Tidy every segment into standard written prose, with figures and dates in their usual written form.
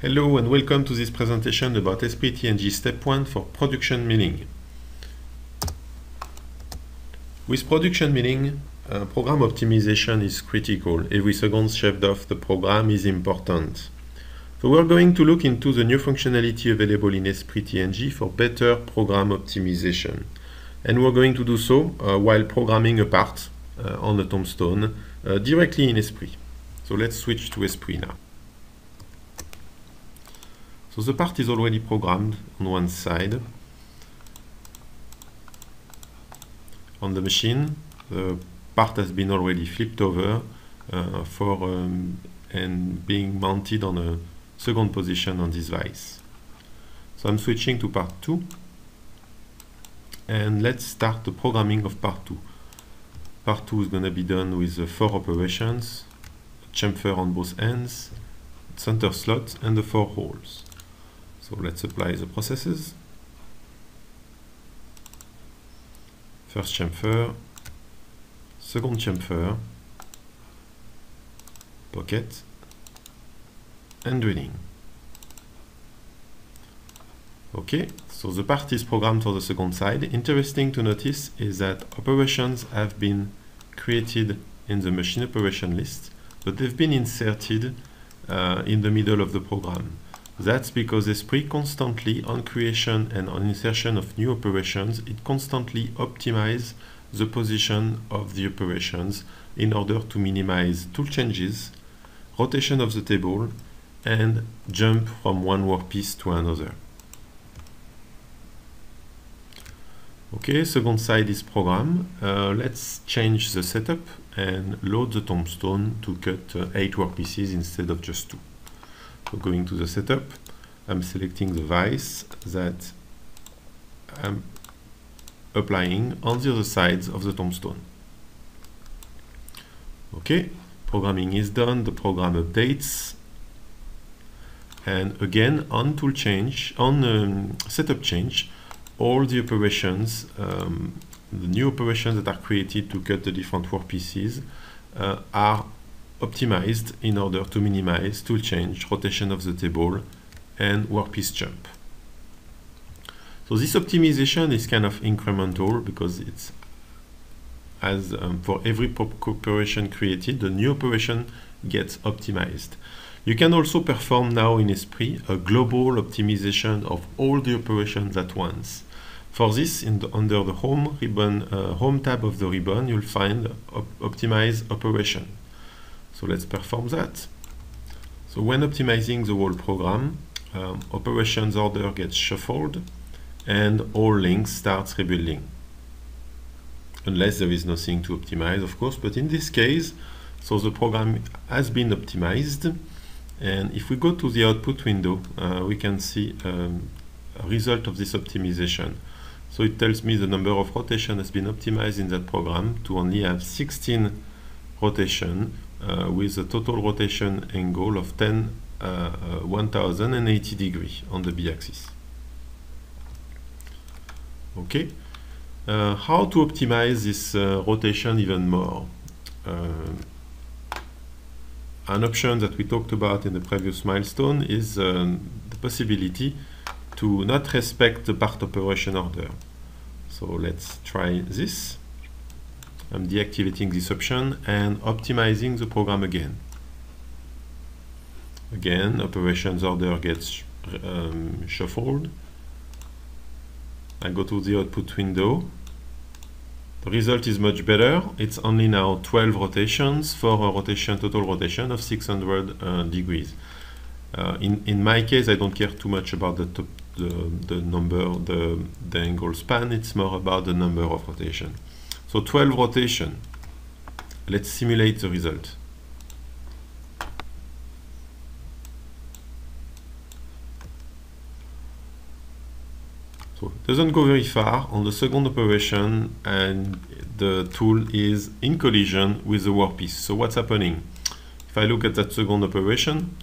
Hello and welcome to this presentation about SPTNG Step 1 for production milling. With production milling, program optimization is critical. Every second shaved off the program is important. So we're going to look into the new functionality available in SPTNG for better program optimization. And we're going to do so while programming a part on the tombstone directly in Esprit. So let's switch to Esprit now. So the part is already programmed on one side. On the machine, the part has been already flipped over and being mounted on a second position on this vise. So I'm switching to part 2. And let's start the programming of part 2. Part 2 is going to be done with 4 operations, chamfer on both ends, center slot, and the 4 holes. So let's apply the processes. First chamfer, second chamfer, pocket, and drilling. Okay, so the part is programmed for the second side. Interesting to notice is that operations have been created in the machine operation list, but they've been inserted in the middle of the program. That's because Esprit constantly, on creation and on insertion of new operations, it constantly optimizes the position of the operations in order to minimize tool changes, rotation of the table, and jump from one workpiece to another. Okay, second side is programmed. Let's change the setup and load the tombstone to cut 8 workpieces instead of just 2. So going to the setup, I'm selecting the vise that I'm applying on the other sides of the tombstone. Okay, programming is done, the program updates, and again on tool change, on setup change, all the operations, the new operations that are created to cut the different workpieces are optimized in order to minimize tool change, rotation of the table, and workpiece jump. So this optimization is kind of incremental because it's as for every operation created, the new operation gets optimized. You can also perform now in Esprit a global optimization of all the operations at once. For this, under the Home ribbon, Home tab of the ribbon, you'll find Optimize Operation. So let's perform that. So when optimizing the whole program, operations order gets shuffled and all links starts rebuilding. Unless there is nothing to optimize, of course, but in this case, so the program has been optimized. And if we go to the output window, we can see a result of this optimization. So it tells me the number of rotation has been optimized in that program to only have 16 rotation with a total rotation angle of 1080 degrees on the B-axis. Okay, how to optimize this rotation even more? An option that we talked about in the previous milestone is the possibility to not respect the part operation order. So let's try this. I'm deactivating this option and optimizing the program again. Again, operations order gets shuffled. I go to the output window. The result is much better. It's only now 12 rotations for a total rotation of 600 degrees. In my case, I don't care too much about the number, the angle span. It's more about the number of rotation. So 12 rotation. Let's simulate the result. So it doesn't go very far on the second operation and the tool is in collision with the workpiece. So what's happening? If I look at that second operation,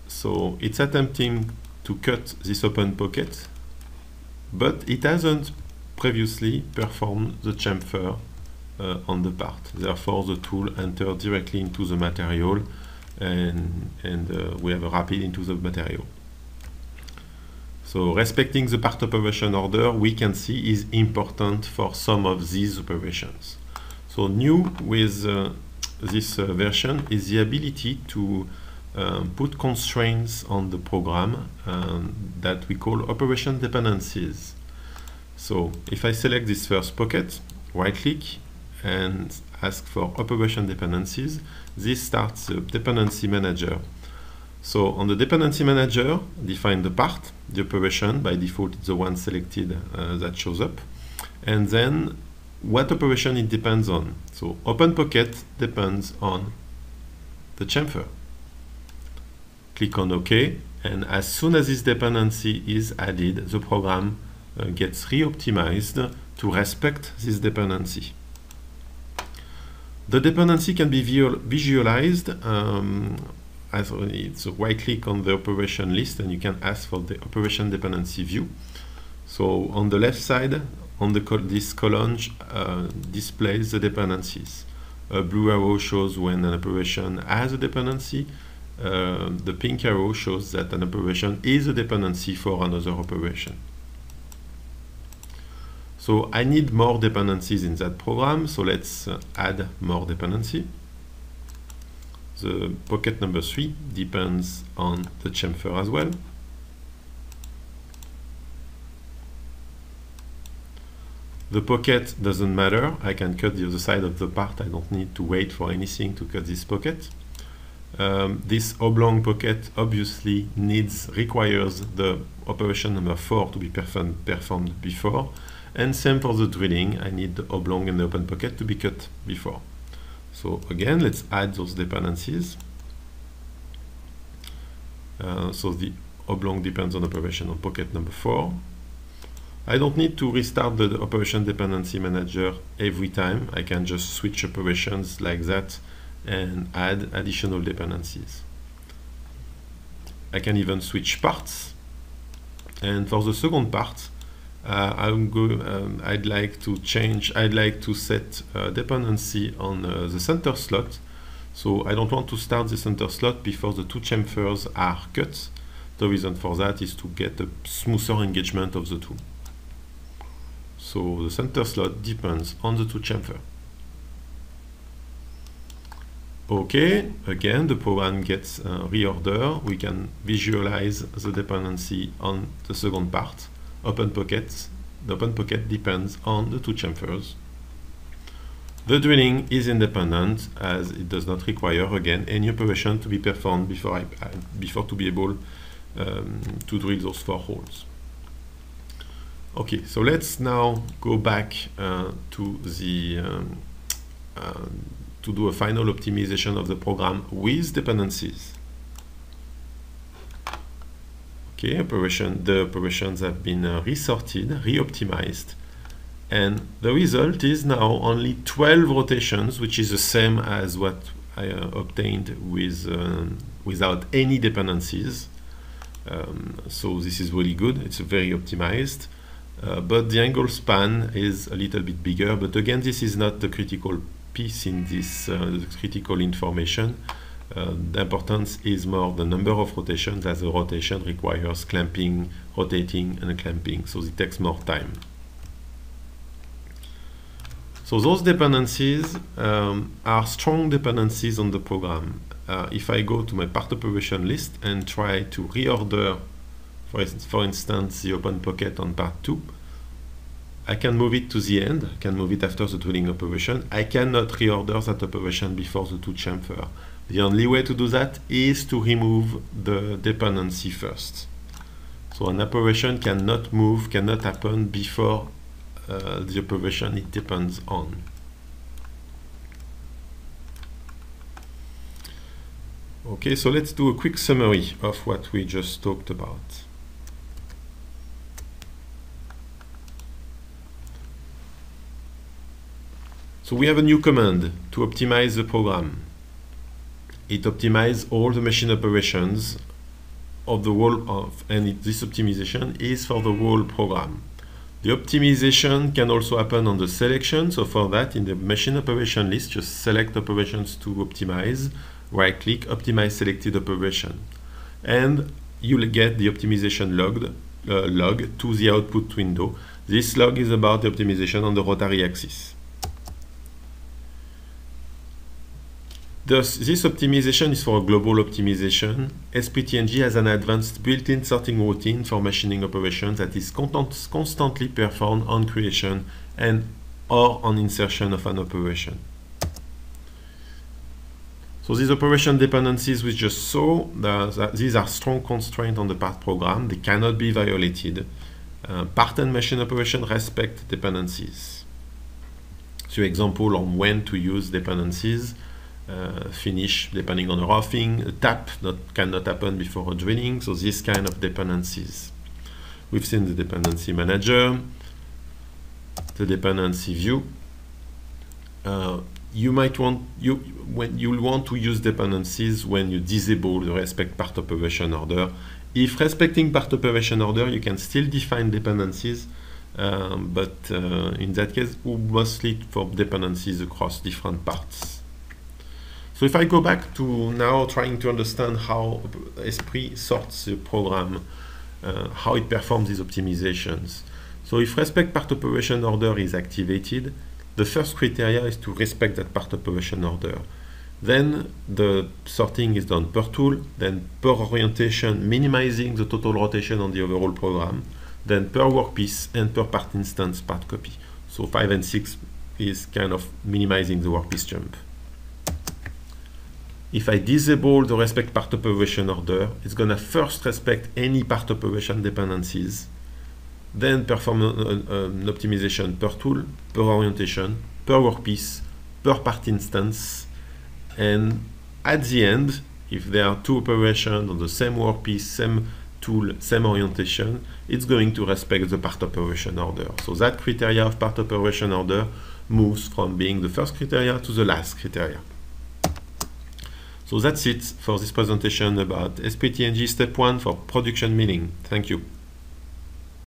so it's attempting to cut this open pocket, but it hasn't previously performed the chamfer on the part. Therefore, the tool entered directly into the material and we have a rapid into the material. So respecting the part operation order, we can see, is important for some of these operations. So new with this version is the ability to put constraints on the program that we call operation dependencies. So if I select this first pocket, right-click, and ask for operation dependencies, this starts the dependency manager. So on the dependency manager, define the part, the operation, by default it's the one selected that shows up, and then what operation it depends on. So OpenPocket depends on the chamfer. Click on OK, and as soon as this dependency is added, the program gets re-optimized to respect this dependency. The dependency can be visualized as it's a right-click on the operation list, and you can ask for the operation dependency view. So on the left side, on this column displays the dependencies. A blue arrow shows when an operation has a dependency. The pink arrow shows that an operation is a dependency for another operation. So I need more dependencies in that program, so let's add more dependency. The pocket number 3 depends on the chamfer as well. The pocket doesn't matter, I can cut the other side of the part, I don't need to wait for anything to cut this pocket. This oblong pocket obviously requires the operation number 4 to be performed before, and same for the drilling, I need the oblong and the open pocket to be cut before. So again, let's add those dependencies. So the oblong depends on operation on pocket number 4. I don't need to restart the operation dependency manager every time. I can just switch operations like that and add additional dependencies. I can even switch parts. And for the second part, I'd like to set dependency on the center slot. So I don't want to start the center slot before the two chamfers are cut. The reason for that is to get a smoother engagement of the two. So the center slot depends on the two chamfer. Okay, again the program gets reorder. We can visualize the dependency on the second part. OpenPocket. The OpenPocket depends on the two chamfers. The drilling is independent as it does not require again any operation to be performed before to be able to drill those 4 holes. Okay, so let's now go back to do a final optimization of the program with dependencies. Okay, the operations have been resorted, re-optimized, and the result is now only 12 rotations, which is the same as what I obtained with without any dependencies. So this is really good. It's very optimized. But the angle span is a little bit bigger, but again this is not the critical piece in this critical information. The importance is more the number of rotations, as a rotation requires clamping, rotating and clamping, so it takes more time. So those dependencies are strong dependencies on the program. If I go to my part operation list and try to reorder, for instance, the OpenPocket on part 2, I can move it to the end, I can move it after the drilling operation. I cannot reorder that operation before the two chamfer. The only way to do that is to remove the dependency first. So an operation cannot happen before the operation it depends on. Okay, so let's do a quick summary of what we just talked about. So we have a new command to optimize the program. It optimizes all the machine operations of the whole and this optimization is for the whole program. The optimization can also happen on the selection. So for that, in the machine operation list, just select operations to optimize, right-click, optimize selected operation. And you'll get the optimization log to the output window. This log is about the optimization on the rotary axis. This optimization is for a global optimization. SPTNG has an advanced built-in sorting routine for machining operations that is constantly performed on creation and or on insertion of an operation. So these operation dependencies we just saw, these are strong constraints on the part program. They cannot be violated. Part and machine operation respect dependencies. So example on when to use dependencies. Finish depending on the roughing, a tap that cannot happen before a drilling, so this kind of dependencies. We've seen the dependency manager, the dependency view. You might want you'll want to use dependencies when you disable the respect part operation order. If respecting part operation order, you can still define dependencies, but in that case, mostly for dependencies across different parts. So if I go back to now trying to understand how Esprit sorts the program, how it performs these optimizations. So if respect part operation order is activated, the first criteria is to respect that part operation order. Then the sorting is done per tool, then per orientation, minimizing the total rotation on the overall program, then per workpiece and per part instance part copy. So 5 and 6 is kind of minimizing the workpiece jump. If I disable the respect part operation order, it's going to first respect any part operation dependencies, then perform an optimization per tool, per orientation, per workpiece, per part instance, and at the end, if there are two operations on the same workpiece, same tool, same orientation, it's going to respect the part operation order. So that criteria of part operation order moves from being the first criteria to the last criteria. So that's it for this presentation about SPTNG Step 1 for production milling. Thank you.